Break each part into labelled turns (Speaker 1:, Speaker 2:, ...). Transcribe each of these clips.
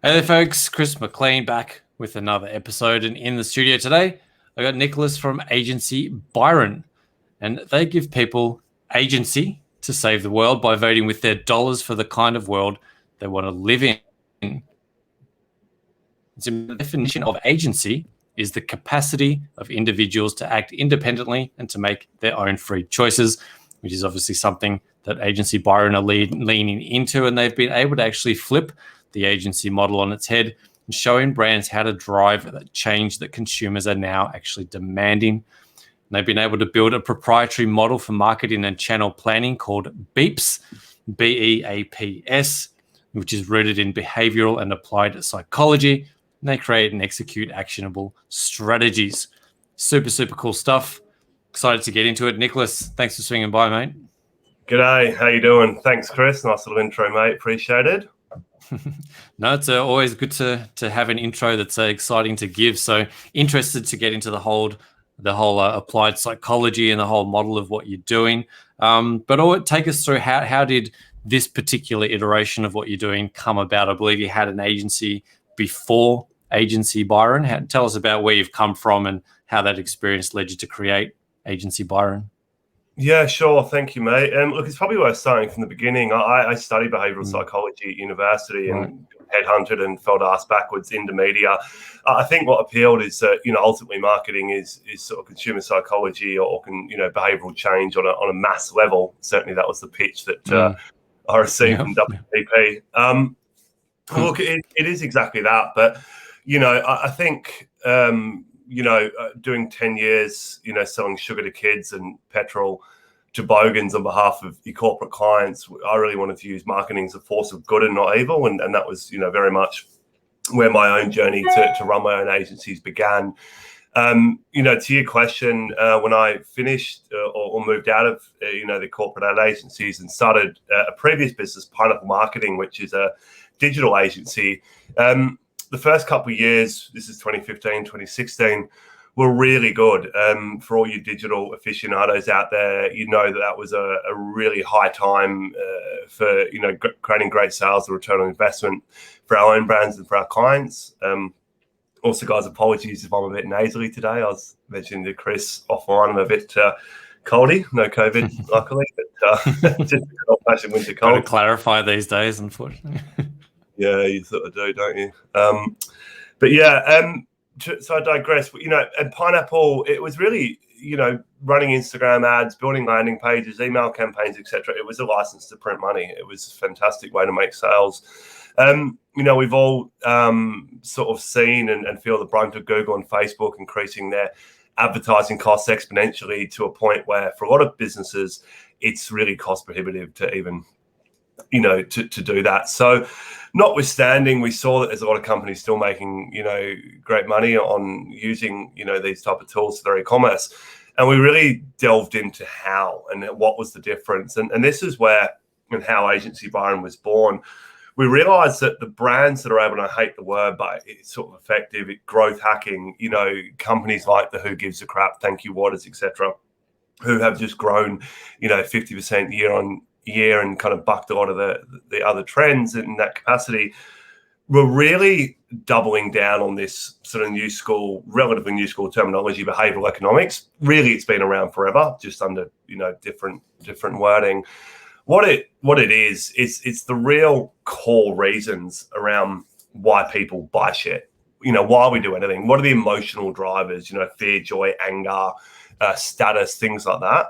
Speaker 1: Hey there, folks. Chris McLean back with another episode. And in the studio today, I got Nicholas from agency Byron. And they give people agency to save the world by voting with their dollars for the kind of world they want to live in. The definition of agency is the capacity of individuals to act independently and to make their own free choices, which is obviously something that agency Byron are leaning into. And they've been able to actually flip the agency model on its head and showing brands how to drive that change that consumers are now actually demanding. And they've been able to build a proprietary model for marketing and channel planning called BE.AP.S, B-E.A.P.S, which is rooted in behavioural and applied psychology. And they create and execute actionable strategies. Super, super cool stuff. Excited to get into it. Nicholas, thanks for swinging by, mate.
Speaker 2: G'day, how you doing? Thanks, Chris. Nice little intro, mate. Appreciated.
Speaker 1: No, it's always good to have an intro that's exciting to give. So interested to get into the whole applied psychology and the whole model of what you're doing. But take us through how did this particular iteration of what you're doing come about? I believe you had an agency before agency Byron. Tell us about where you've come from and how that experience led you to create agency Byron.
Speaker 2: Yeah, sure. Thank you, mate. Look, it's probably worth starting from the beginning. I studied behavioural psychology at university and headhunted and felt asked backwards into media. I think what appealed is that, ultimately marketing is sort of consumer psychology or behavioural change on a mass level. Certainly that was the pitch that I received from WPP. Look, it is exactly that. But, I think... doing 10 years, selling sugar to kids and petrol to bogans on behalf of your corporate clients, I really wanted to use marketing as a force of good and not evil. And that was, very much where my own journey to run my own agencies began. To your question, when I finished or moved out of, the corporate ad agencies and started a previous business, Pineapple Marketing, which is a digital agency, the first couple of years, this is 2015, 2016, were really good. For all you digital aficionados out there, that was a really high time for, creating great sales and return on investment for our own brands and for our clients. Also, guys, apologies if I'm a bit nasally today. I was mentioning to Chris offline, I'm a bit coldy. No COVID, luckily, but just an old-fashioned winter cold.
Speaker 1: Got to clarify these days, unfortunately.
Speaker 2: Yeah, you sort of do, don't you? But yeah, so I digress. At Pineapple, it was really, running Instagram ads, building landing pages, email campaigns, etc. It was a license to print money. It was a fantastic way to make sales. We've all sort of seen and feel the brunt of Google and Facebook increasing their advertising costs exponentially to a point where, for a lot of businesses, it's really cost prohibitive to even to do that. So notwithstanding, we saw that there's a lot of companies still making, great money on using, these type of tools for their e-commerce. And we really delved into how and what was the difference. And this is where and how Agency Byron was born. We realized that the brands that are able to, hate the word, but it's sort of effective at growth hacking, companies like the Who Gives a Crap, Thank You Waters, etc., who have just grown, 50% year on year and kind of bucked a lot of the other trends in that capacity. We're really doubling down on this sort of relatively new school terminology, behavioural economics. Really, it's been around forever, just under different wording. What it is, it's the real core reasons around why people buy shit. Why we do anything. What are the emotional drivers? Fear, joy, anger, status, things like that.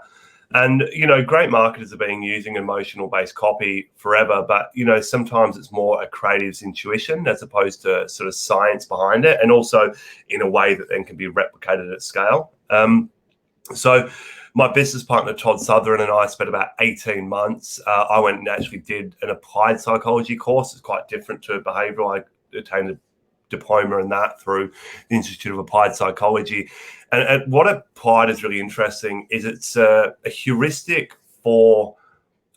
Speaker 2: And, great marketers have been using emotional-based copy forever, but, sometimes it's more a creative's intuition as opposed to sort of science behind it, and also in a way that then can be replicated at scale. So my business partner, Todd Southern, and I spent about 18 months. I went and actually did an applied psychology course. It's quite different to behavioural. I attained a diploma in that through the Institute of Applied Psychology. And what applied is really interesting is it's a heuristic for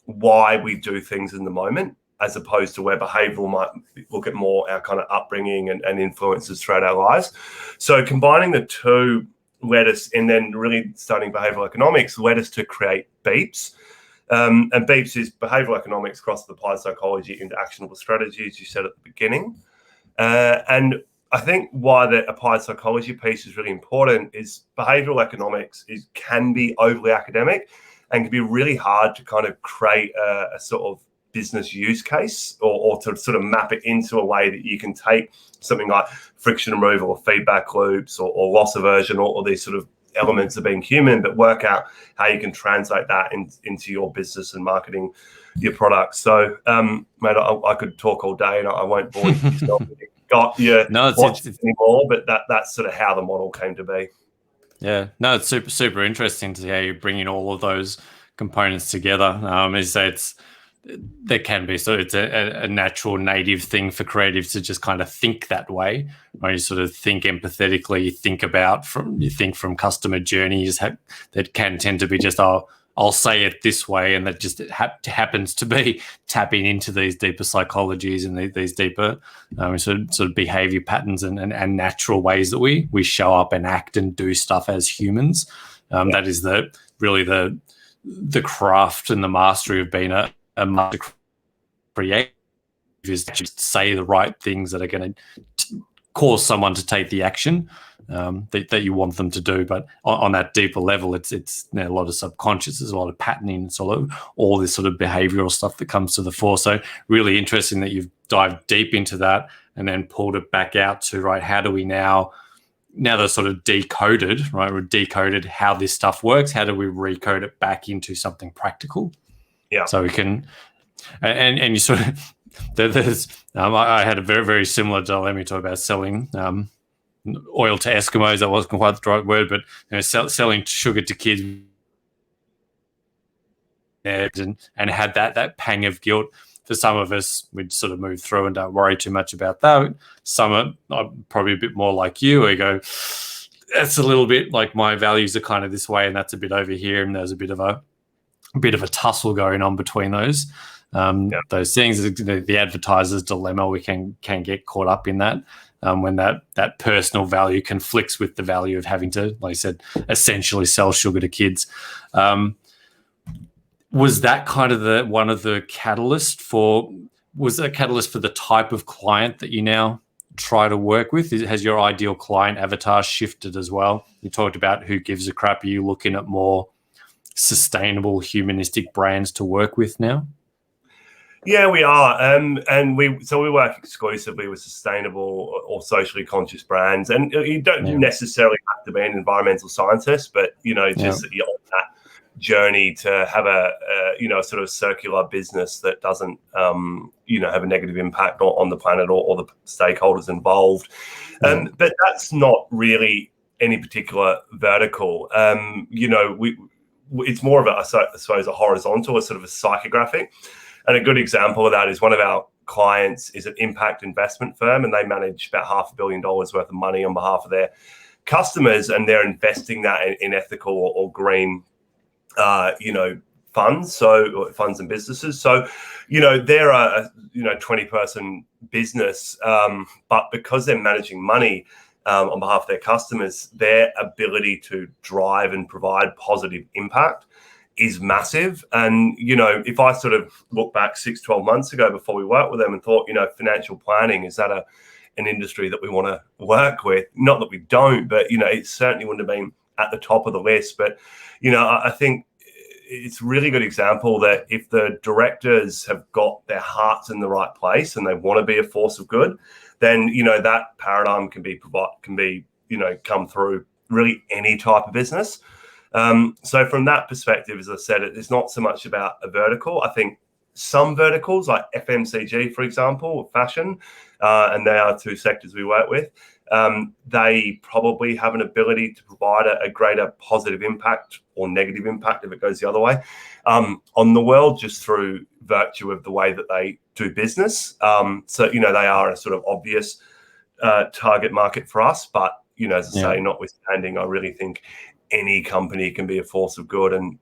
Speaker 2: why we do things in the moment, as opposed to where behavioural might look at more our kind of upbringing and influences throughout our lives. So combining the two led us, and then really studying behavioural economics led us to create BE.AP.S. And BE.AP.S is behavioural economics across the applied psychology into actionable strategies, you said at the beginning. And I think why the applied psychology piece is really important is behavioural economics can be overly academic and can be really hard to kind of create a sort of business use case or to sort of map it into a way that you can take something like friction removal or feedback loops or loss aversion or these sort of elements of being human, but work out how you can translate that into your business and marketing your products. So, mate, I could talk all day and I won't bore you. Got your watch anymore, but that's sort of how the model came to be.
Speaker 1: Yeah, no, it's super interesting to see how you're bringing all of those components together. As you say, there can be, so it's a natural native thing for creatives to just kind of think that way, where you sort of think empathetically, you think from customer journeys that can tend to be just, I'll say it this way, and that just happens to be tapping into these deeper psychologies and these deeper sort of behavior patterns and natural ways that we show up and act and do stuff as humans. That is really the craft and the mastery of being a master creative, is to just say the right things that are going to cause someone to take the action that you want them to do. But on that deeper level, it's a lot of subconscious, there's a lot of patterning, it's all this sort of behavioral stuff that comes to the fore. So really interesting that you've dived deep into that and then pulled it back out to, right, how do we now they're sort of decoded, right? We've decoded how this stuff works. How do we recode it back into something practical? Yeah. So we can, and you sort of, there's, I had a very, very similar dilemma. You talk about selling oil to Eskimos. That wasn't quite the right word, but selling sugar to kids, and had that pang of guilt. For some of us, we'd sort of move through and don't worry too much about that. Some are probably a bit more like you, where you go, that's a little bit like my values are kind of this way, and that's a bit over here, and there's a bit of a tussle going on between those things. The advertiser's dilemma, we can get caught up in that when that personal value conflicts with the value of having to, like I said, essentially sell sugar to kids. Was that kind of one of the catalysts for the type of client that you now try to work with? Has your ideal client avatar shifted as well? You talked about who gives a crap. Are you looking at more sustainable, humanistic brands to work with now?
Speaker 2: Yeah, we are, and we work exclusively with sustainable or socially conscious brands, and you don't necessarily have to be an environmental scientist, but just that you're on that journey to have a sort of circular business that doesn't have a negative impact on the planet or the stakeholders involved. But that's not really any particular vertical. It's more of I suppose a horizontal, a sort of a psychographic. And a good example of that is one of our clients is an impact investment firm, and they manage about $500 million worth of money on behalf of their customers, and they're investing that in ethical or green funds, so funds and businesses. So, they're a 20-person business, but because they're managing money on behalf of their customers, their ability to drive and provide positive impact is massive. And if I sort of look back 6-12 months ago before we worked with them and thought, financial planning, is that an industry that we want to work with? Not that we don't, but it certainly wouldn't have been at the top of the list. But I think it's a really good example that if the directors have got their hearts in the right place and they want to be a force of good, then that paradigm can come through really any type of business. So from that perspective, as I said, it's not so much about a vertical. I think some verticals like FMCG, for example, fashion, and they are two sectors we work with, they probably have an ability to provide a greater positive impact or negative impact, if it goes the other way, on the world, just through virtue of the way that they do business. So, they are a sort of obvious target market for us. But, as I say, notwithstanding, I really think any company can be a force of good. And,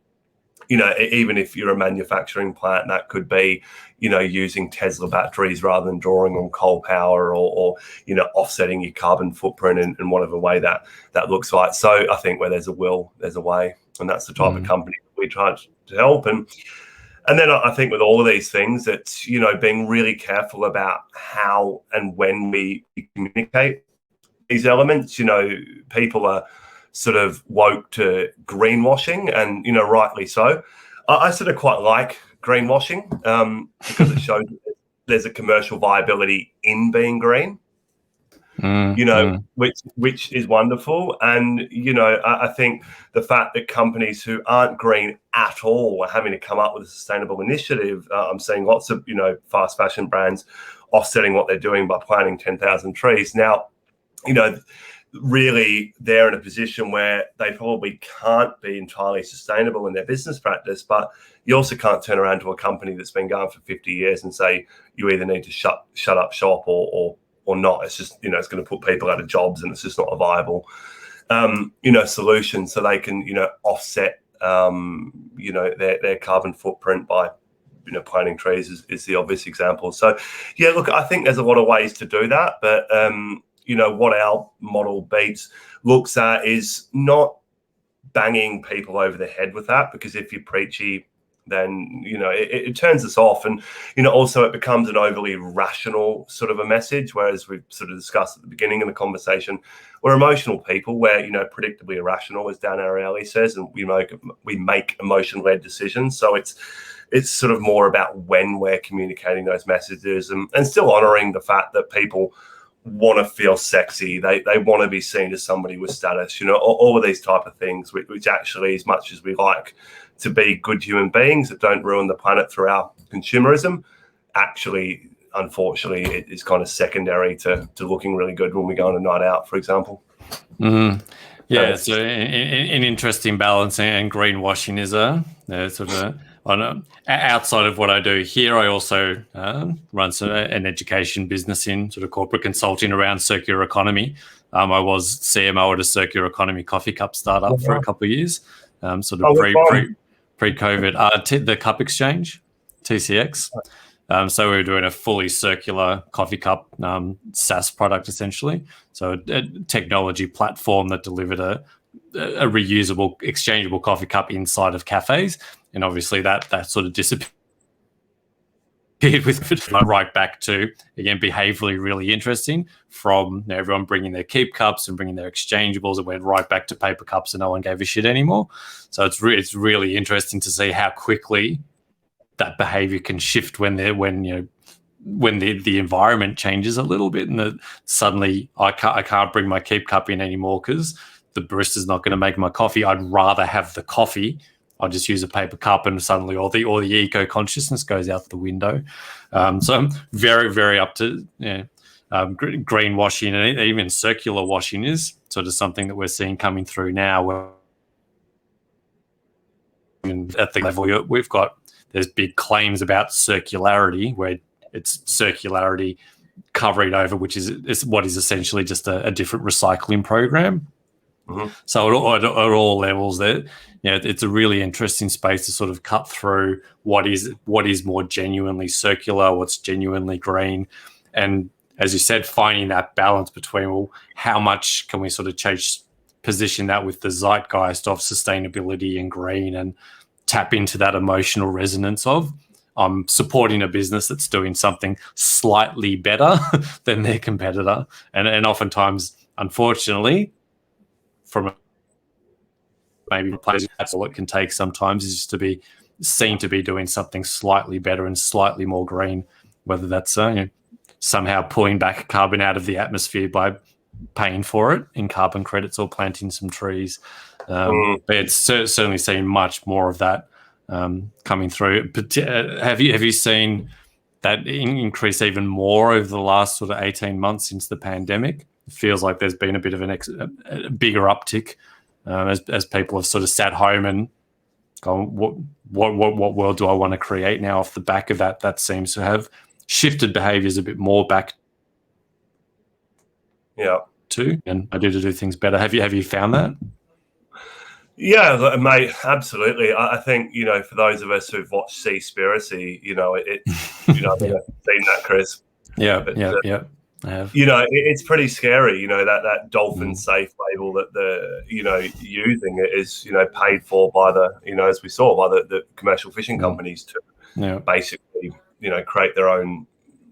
Speaker 2: even if you're a manufacturing plant, that could be, using Tesla batteries rather than drawing on coal power or offsetting your carbon footprint in whatever way that looks like. So I think where there's a will, there's a way. And that's the type of company we try to help. And And then I think with all of these things, it's, you know, being really careful about how and when we communicate these elements. You know, people are sort of woke to greenwashing, and, you know, rightly so. I sort of quite like greenwashing because it shows there's a commercial viability in being green. You know, which is wonderful. And, you know, I think the fact that companies who aren't green at all are having to come up with a sustainable initiative. I'm seeing lots of, you know, fast fashion brands offsetting what they're doing by planting 10,000 trees. Now, you know, really they're in a position where they probably can't be entirely sustainable in their business practice, but you also can't turn around to a company that's been going for 50 years and say you either need to shut up shop or not. It's just, you know, it's going to put people out of jobs, and it's just not a viable, you know, solution. So they can, you know, offset, you know, their carbon footprint by, you know, planting trees is the obvious example. So, yeah, look, I think there's a lot of ways to do that, but, you know, what our model BE.AP.S looks at is not banging people over the head with that, because if you're preachy, then, you know, it turns us off. And, you know, also it becomes an overly rational sort of a message, whereas we've sort of discussed at the beginning of the conversation, we're emotional people. We're, you know, predictably irrational, as Dan Ariely says, and we make emotion-led decisions. So it's sort of more about when we're communicating those messages, and still honouring the fact that people want to feel sexy. They want to be seen as somebody with status, you know, all of these type of things, which actually, as much as we like to be good human beings that don't ruin the planet through our consumerism, actually, unfortunately, it is kind of secondary to looking really good when we go on a night out, for example.
Speaker 1: Yeah, so an interesting balance, and greenwashing is a sort of outside of what I do here. I also run an education business in sort of corporate consulting around circular economy. I was CMO at a circular economy coffee cup startup for a couple of years, sort of pre-COVID. The Cup Exchange, TCX. So we were doing a fully circular coffee cup SaaS product, essentially. So a technology platform that delivered a reusable, exchangeable coffee cup inside of cafes. And obviously that sort of disappeared with right back to, again, behaviorally really interesting, from, you know, everyone bringing their keep cups and bringing their exchangeables. It went right back to paper cups, and no one gave a shit anymore. So it's really interesting to see how quickly that behavior can shift when the environment changes a little bit, and suddenly I can't bring my keep cup in anymore because the barista's not going to make my coffee. I'd rather have the coffee. I'll just use a paper cup, and suddenly all the eco consciousness goes out the window. So I'm very, very up to, you know, greenwashing, and even circular washing is sort of something that we're seeing coming through now. Where at the level we've got, there's big claims about circularity, where it's circularity covering over, which is what is essentially just a different recycling program. So at all levels, there, you know, it's a really interesting space to sort of cut through what is more genuinely circular, what's genuinely green, and, as you said, finding that balance between, well, how much can we sort of position that with the zeitgeist of sustainability and green, and tap into that emotional resonance of, I'm supporting a business that's doing something slightly better than their competitor. And oftentimes, unfortunately, from maybe players, that's all it can take sometimes, is just to be seen to be doing something slightly better and slightly more green, whether that's you know, somehow pulling back carbon out of the atmosphere by paying for it in carbon credits or planting some trees. But it's certainly seen much more of that coming through. But have you seen that increase even more over the last sort of 18 months since the pandemic? It feels like there's been a bit of a bigger uptick as people have sort of sat home and gone, what world do I want to create now off the back of that? That seems to have shifted behaviours a bit more back to, and I do things better. Have you found that?
Speaker 2: Yeah, mate, absolutely. I think, you know, for those of us who've watched Seaspiracy, you know, you know, I think I've seen that, Chris.
Speaker 1: Yeah, I have.
Speaker 2: You know, it's pretty scary, you know, that dolphin safe label that you know, using it is, you know, paid for by the, you know, as we saw, by the commercial fishing companies basically, create their own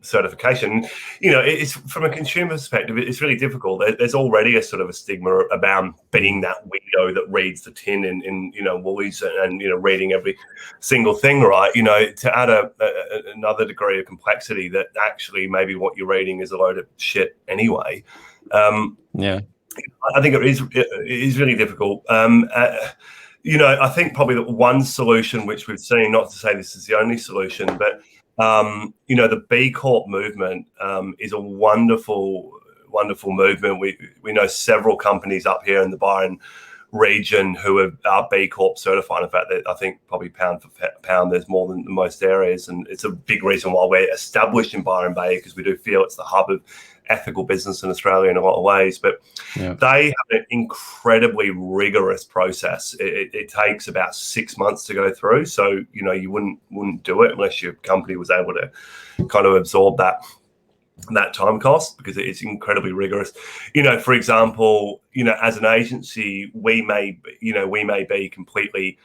Speaker 2: certification. It's from a consumer perspective, it's really difficult. There's already a sort of a stigma about being that weirdo that reads the tin in Woolies and reading every single thing, right? To add another degree of complexity that actually maybe what you're reading is a load of shit anyway. I think it is really difficult. I think probably the one solution which we've seen, not to say this is the only solution, but the B Corp movement is a wonderful movement. We know several companies up here in the Byron region who are B Corp certified. In fact, I think probably pound for pound, there's more than most areas, and it's a big reason why we're established in Byron Bay, because we do feel it's the hub of ethical business in Australia in a lot of ways. But they have an incredibly rigorous process. It takes about 6 months to go through, so you wouldn't do it unless your company was able to kind of absorb that time cost, because it's incredibly rigorous. For example, as an agency, we may be completely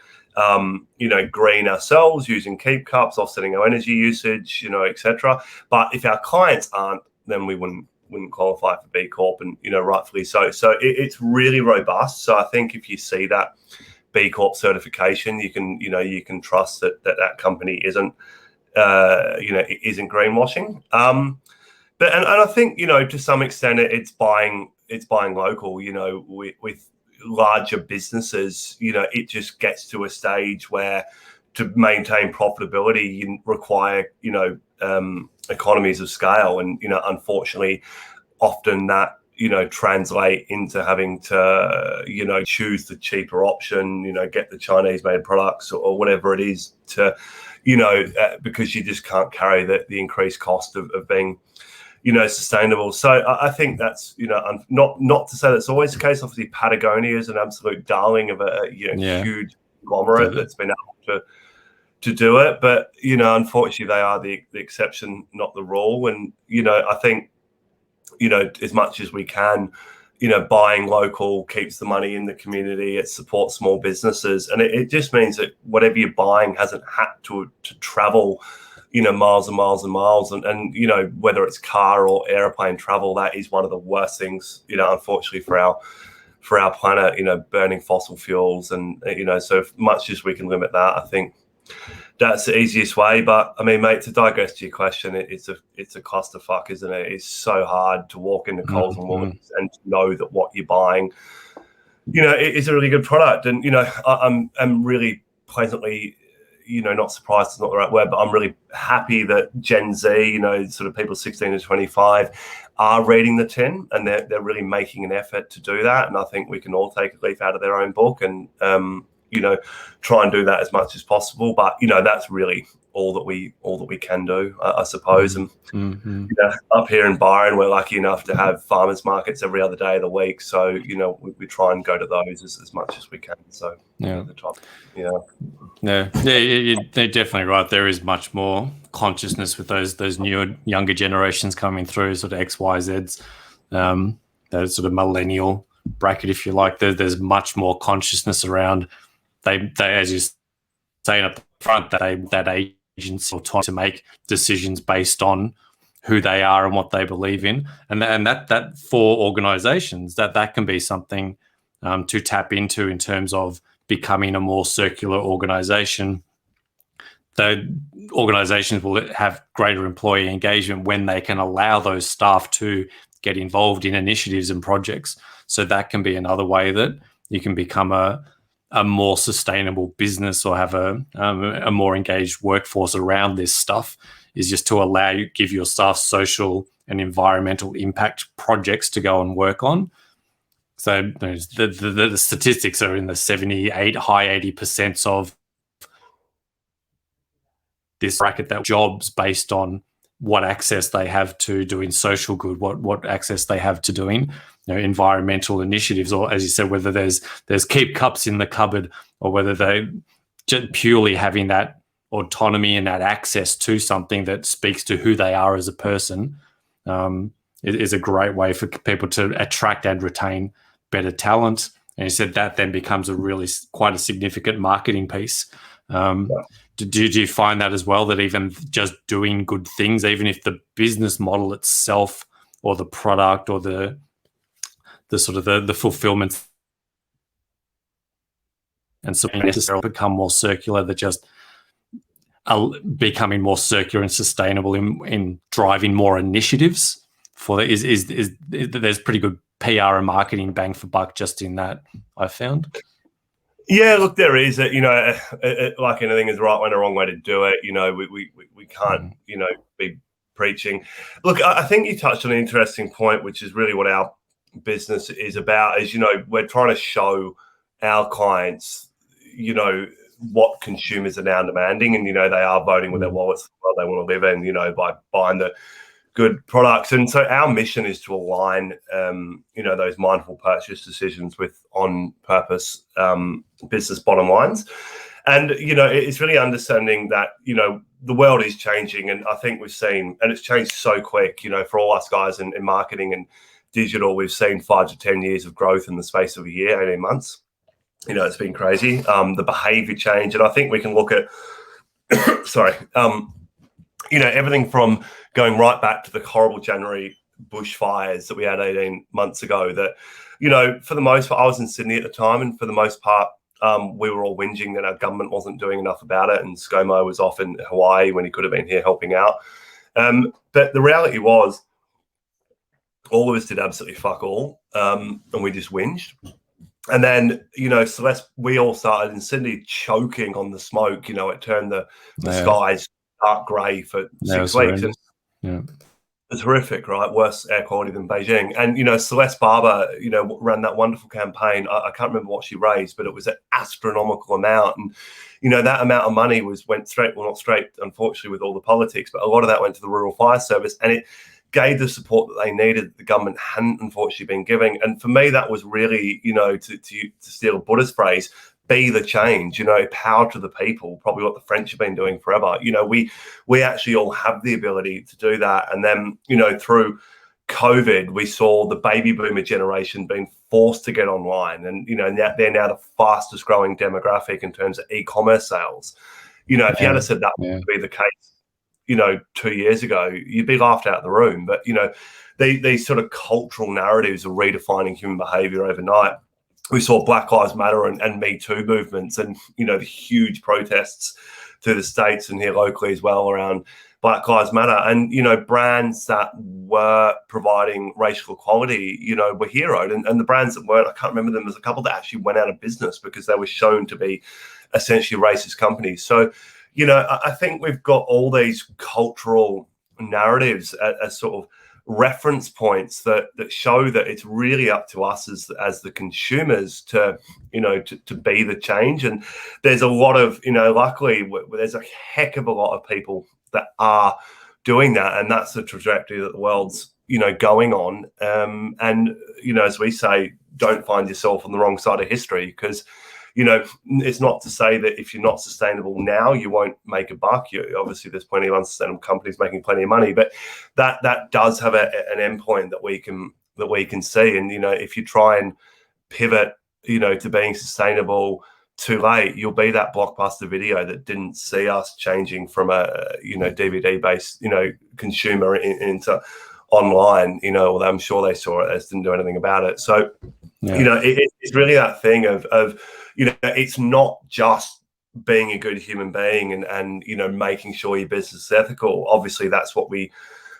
Speaker 2: green ourselves using keep cups, offsetting our energy usage, etc. But if our clients aren't, then we wouldn't qualify for B Corp, and rightfully so. So it's really robust. So I think if you see that B Corp certification, you can trust that company isn't greenwashing. But I think to some extent it's buying local. With larger businesses, it just gets to a stage where to maintain profitability you require economies of scale, and unfortunately often that translate into having to choose the cheaper option, get the Chinese made products or whatever it is to because you just can't carry the increased cost of being sustainable. So I think that's not to say that's always the case. Obviously Patagonia is an absolute darling of a huge conglomerate that's been able to do it, but unfortunately they are the exception, not the rule. And I think as much as we can, buying local keeps the money in the community. It supports small businesses, and it just means that whatever you're buying hasn't had to travel miles and miles and miles, and whether it's car or airplane travel, that is one of the worst things unfortunately for our planet, burning fossil fuels. And so much as we can limit that, I think that's the easiest way. But I mean, mate, to digress to your question, it's a clusterfuck, isn't it? It's so hard to walk into Coles and Woolies and to know that what you're buying it is a really good product. And I'm really pleasantly not surprised is not the right word, but I'm really happy that Gen Z, sort of people 16 to 25 are reading the tin, and they're really making an effort to do that. And I think we can all take a leaf out of their own book and try and do that as much as possible. But that's really all that we can do, I suppose. And up here in Byron, we're lucky enough to have farmers markets every other day of the week, so we try and go to those as much as we can. So
Speaker 1: you're definitely right. There is much more consciousness with those younger generations coming through, sort of XYZs, those sort of millennial bracket, if you like. There's much more consciousness around. They as you saying up front, that agency or time to make decisions based on who they are and what they believe in, and that for organisations that can be something to tap into in terms of becoming a more circular organisation. The organisations will have greater employee engagement when they can allow those staff to get involved in initiatives and projects. So that can be another way that you can become a more sustainable business or have a more engaged workforce around this stuff, is just to give your staff social and environmental impact projects to go and work on. So the statistics are in the 78, high 80% of this bracket, that jobs based on what access they have to doing social good, what access they have to doing environmental initiatives, or as you said, whether there's keep cups in the cupboard, or whether they just purely having that autonomy and that access to something that speaks to who they are as a person, is a great way for people to attract and retain better talent. And you said that then becomes quite a significant marketing piece Do you find that as well, that even just doing good things, even if the business model itself or the product or the sort of the fulfillment and something necessarily become more circular, that just are becoming more circular and sustainable in driving more initiatives for is there's pretty good PR and marketing bang for buck just in that, I found?
Speaker 2: Yeah, look, there is like anything, is the right way and the wrong way to do it. We can't be preaching. Look, I think you touched on an interesting point, which is really what our business is about. Is we're trying to show our clients what consumers are now demanding, and they are voting with their wallets what they want to live in, by buying the good products. And so our mission is to align those mindful purchase decisions with on purpose business bottom lines. And it's really understanding that the world is changing, and I think we've seen, and it's changed so quick, for all us guys in marketing and digital, we've seen 5 to 10 years of growth in the space of a year, 18 months. It's been crazy, the behavior change. And I think we can look at everything from going right back to the horrible January bushfires that we had 18 months ago, that for the most part, I was in Sydney at the time, and for the most part we were all whinging that our government wasn't doing enough about it, and ScoMo was off in Hawaii when he could have been here helping out. But the reality was, all of us did absolutely fuck all, and we just whinged. And then, Celeste, we all started in Sydney choking on the smoke. It turned the skies dark grey for 6 weeks. And it's horrific, right? Worse air quality than Beijing. And, Celeste Barber, ran that wonderful campaign. I can't remember what she raised, but it was an astronomical amount. And, that amount of money went straight, well, not straight, unfortunately, with all the politics, but a lot of that went to the Rural Fire Service. And it gave the support that they needed that the government hadn't unfortunately been giving. And for me, that was really, to steal a Buddhist phrase, be the change, power to the people, probably what the French have been doing forever. We actually all have the ability to do that. And then, through COVID, we saw the baby boomer generation being forced to get online. And, they're now the fastest growing demographic in terms of e-commerce sales. If you had said that would be the case, 2 years ago, you'd be laughed out of the room. But, these sort of cultural narratives are redefining human behavior overnight. We saw Black Lives Matter and Me Too movements, and, the huge protests through the States and here locally as well around Black Lives Matter. And, brands that were providing racial equality, were heroed. And the brands that weren't, I can't remember them, there's a couple that actually went out of business because they were shown to be essentially racist companies. So, I think we've got all these cultural narratives as sort of reference points that show that it's really up to us as the consumers to be the change. And there's a lot of, luckily there's a heck of a lot of people that are doing that. And that's the trajectory that the world's, going on. And, as we say, don't find yourself on the wrong side of history, because it's not to say that if you're not sustainable now, you won't make a buck. Obviously, there's plenty of unsustainable companies making plenty of money, but that does have an endpoint that we can see. And if you try and pivot, to being sustainable too late, you'll be that blockbuster video that didn't see us changing from a DVD based consumer into online. Although I'm sure they saw it, they just didn't do anything about it. So it's really that thing of it's not just being a good human being and making sure your business is ethical. Obviously, that's what we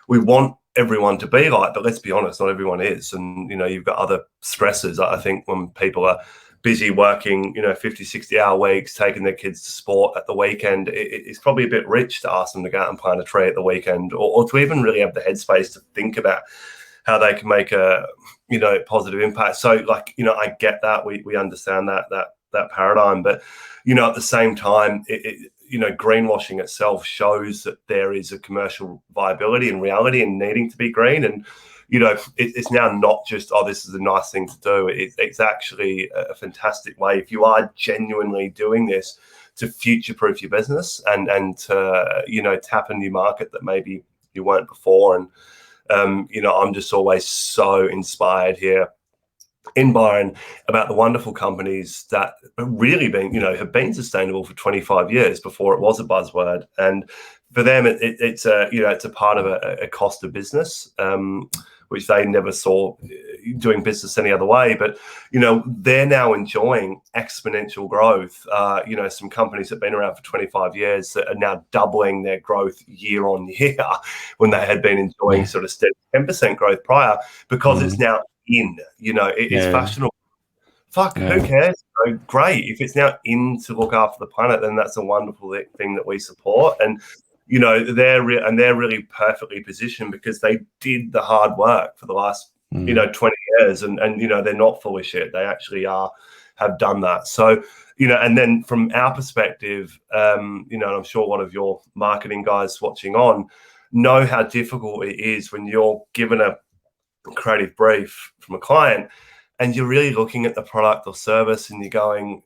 Speaker 2: want everyone to be like, but let's be honest, not everyone is. And you've got other stresses. I think when people are busy working 50, 60-hour weeks, taking their kids to sport at the weekend, it's probably a bit rich to ask them to go out and plant a tree at the weekend, or to even really have the headspace to think about how they can make a positive impact. So I get that, we understand that paradigm, but at the same time, greenwashing itself shows that there is a commercial viability and reality in needing to be green. And it's now not just, this is a nice thing to do. It's actually a fantastic way, if you are genuinely doing this, to future-proof your business and to tap a new market that maybe you weren't before. And I'm just always so inspired here in Byron about the wonderful companies that have really been, have been sustainable for 25 years before it was a buzzword. And for them, it's a part of a cost of business, which they never saw doing business any other way. But, they're now enjoying exponential growth. Some companies that have been around for 25 years that are now doubling their growth year on year when they had been enjoying sort of steady 10% growth prior, because it's now it's fashionable. Who cares? Great. If it's now in to look after the planet, then that's a wonderful thing that we support. And they're really perfectly positioned because they did the hard work for the last 20 years, and they're not full of shit. They actually have done that. So and then from our perspective, and I'm sure a lot of your marketing guys watching on know how difficult it is when you're given a creative brief from a client and you're really looking at the product or service and you're going,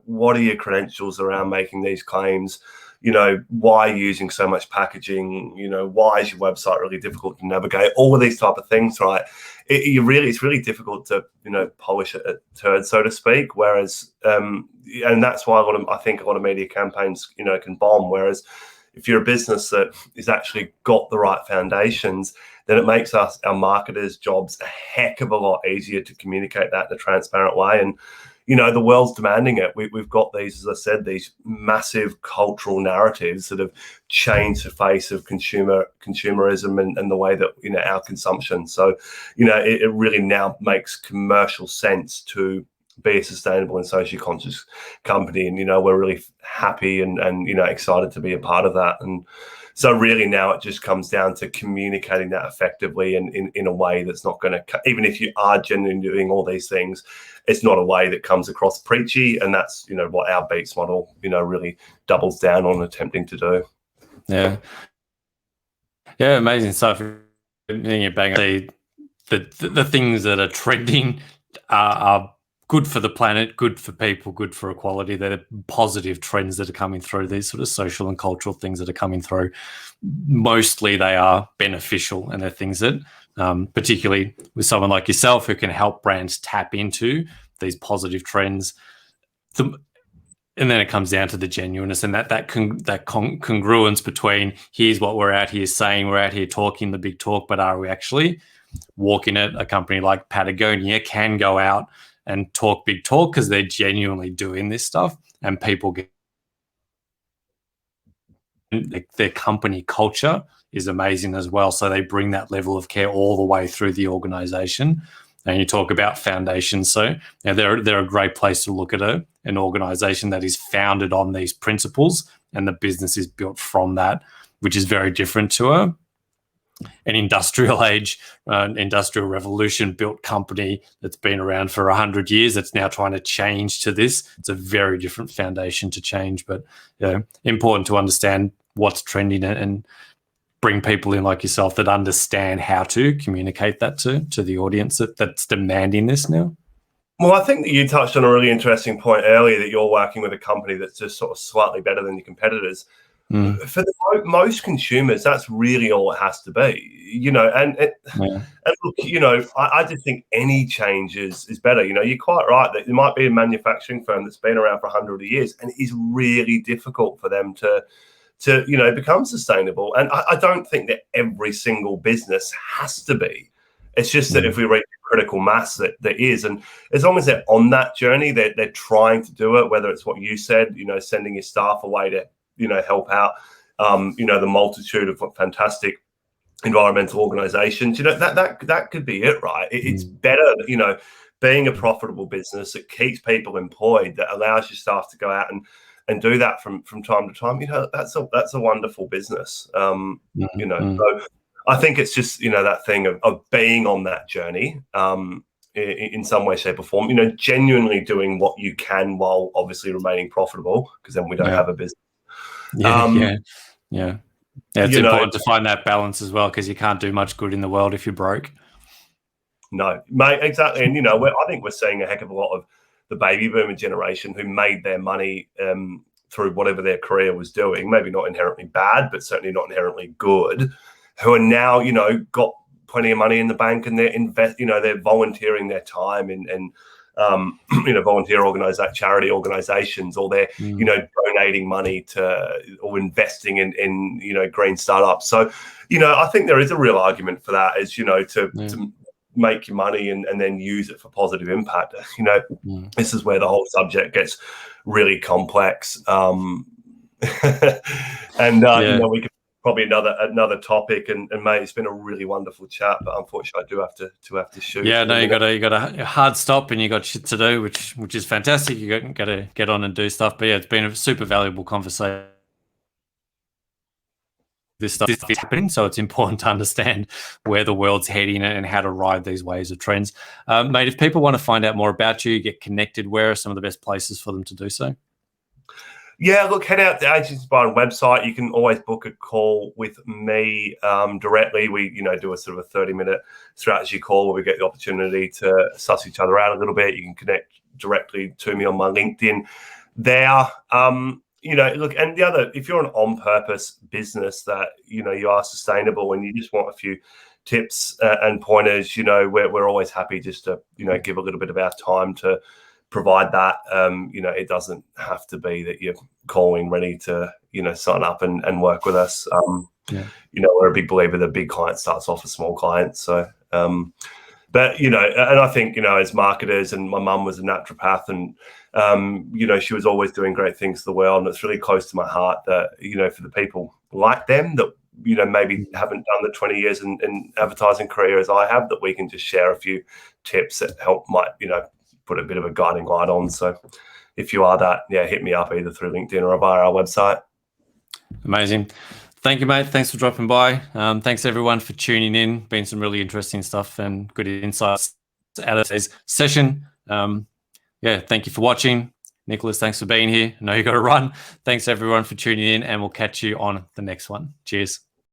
Speaker 2: what are your credentials around making these claims? Why are you using so much packaging? Why is your website really difficult to navigate? All of these type of things, right? It's really difficult to, polish a turd, so to speak. Whereas, and that's why I think a lot of media campaigns, can bomb. Whereas if you're a business that is actually got the right foundations, then it makes our marketers' jobs a heck of a lot easier to communicate that in a transparent way. And, the world's demanding it. We've got these, as I said, these massive cultural narratives that have changed the face of consumerism and the way that, our consumption. So, it really now makes commercial sense to be a sustainable and socially conscious company. And, we're really happy and excited to be a part of that. And so really now it just comes down to communicating that effectively and in a way that's not going to, even if you are genuinely doing all these things, it's not a way that comes across preachy. And that's, what our B.E.A.P.S model, really doubles down on attempting to do.
Speaker 1: Yeah. Yeah, amazing stuff. The things that are trending are good for the planet, good for people, good for equality. They're positive trends that are coming through, these sort of social and cultural things that are coming through. Mostly they are beneficial, and they're things that, particularly with someone like yourself who can help brands tap into these positive trends. And then it comes down to the genuineness and that congruence between here's what we're out here saying, we're out here talking the big talk, but are we actually walking it? A company like Patagonia can go out and talk big talk because they're genuinely doing this stuff, and people get their company culture is amazing as well. So they bring that level of care all the way through the organization. And you talk about foundations. So they're a great place to look at an organization that is founded on these principles and the business is built from that, which is very different to an industrial age, industrial revolution built company that's been around for 100 years that's now trying to change to this. It's a very different foundation to change, but important to understand what's trending and bring people in like yourself that understand how to communicate that to the audience that's demanding this now.
Speaker 2: Well, I think that you touched on a really interesting point earlier, that you're working with a company that's just sort of slightly better than your competitors. For most consumers, that's really all it has to be, and look, I just think any change is better. You're quite right that there might be a manufacturing firm that's been around for 100 years and it is really difficult for them to become sustainable. And I don't think that every single business has to be. It's just that if we reach critical mass, that there is, and as long as they're on that journey, they're trying to do it, whether it's what you said, sending your staff away to help out, the multitude of fantastic environmental organizations, that could be it, right? It's better, being a profitable business that keeps people employed, that allows your staff to go out and do that from time to time. That's a wonderful business. So I think it's just, that thing of being on that journey, in some way, shape or form, genuinely doing what you can while obviously remaining profitable, because then we don't have a business.
Speaker 1: It's important to find that balance as well, because you can't do much good in the world if you're broke.
Speaker 2: No, mate, exactly. And I think we're seeing a heck of a lot of the baby boomer generation who made their money through whatever their career was doing, maybe not inherently bad, but certainly not inherently good, who are now got plenty of money in the bank, and they're volunteering their time and volunteer charity organizations, or they're donating money to or investing in green startups. So I think there is a real argument for that, is to make your money and then use it for positive impact. This is where the whole subject gets really complex. And we could probably another topic, and mate, it's been a really wonderful chat, but unfortunately I do have to shoot.
Speaker 1: Yeah, no, you got a hard stop and you got shit to do, which is fantastic. You got to get on and do stuff. But yeah, it's been a super valuable conversation. This stuff is happening, so it's important to understand where the world's heading and how to ride these waves of trends. Mate, if people want to find out more about you, get connected, where are some of the best places for them to do so?
Speaker 2: Yeah, look, head out to the Agency Byron website. You can always book a call with me directly. We, do a sort of a 30-minute strategy call where we get the opportunity to suss each other out a little bit. You can connect directly to me on my LinkedIn there. Look, and the other, if you're an on-purpose business that, you are sustainable and you just want a few tips and pointers, we're always happy just to, give a little bit of our time to provide that. It doesn't have to be that you're calling ready to, sign up and work with us. We're a big believer that big client starts off as small clients. So, but, and I think, as marketers, and my mum was a naturopath, and, she was always doing great things for the world. And it's really close to my heart that, for the people like them that, maybe haven't done the 20 years in advertising career as I have, that we can just share a few tips that might, put a bit of a guiding light on. So if you are that, hit me up either through LinkedIn or via our website.
Speaker 1: Amazing. Thank you, mate. Thanks for dropping by. Thanks everyone for tuning in. Been some really interesting stuff and good insights out of today's session. Thank you for watching. Nicholas, thanks for being here. I know you got to run. Thanks everyone for tuning in, and we'll catch you on the next one. Cheers.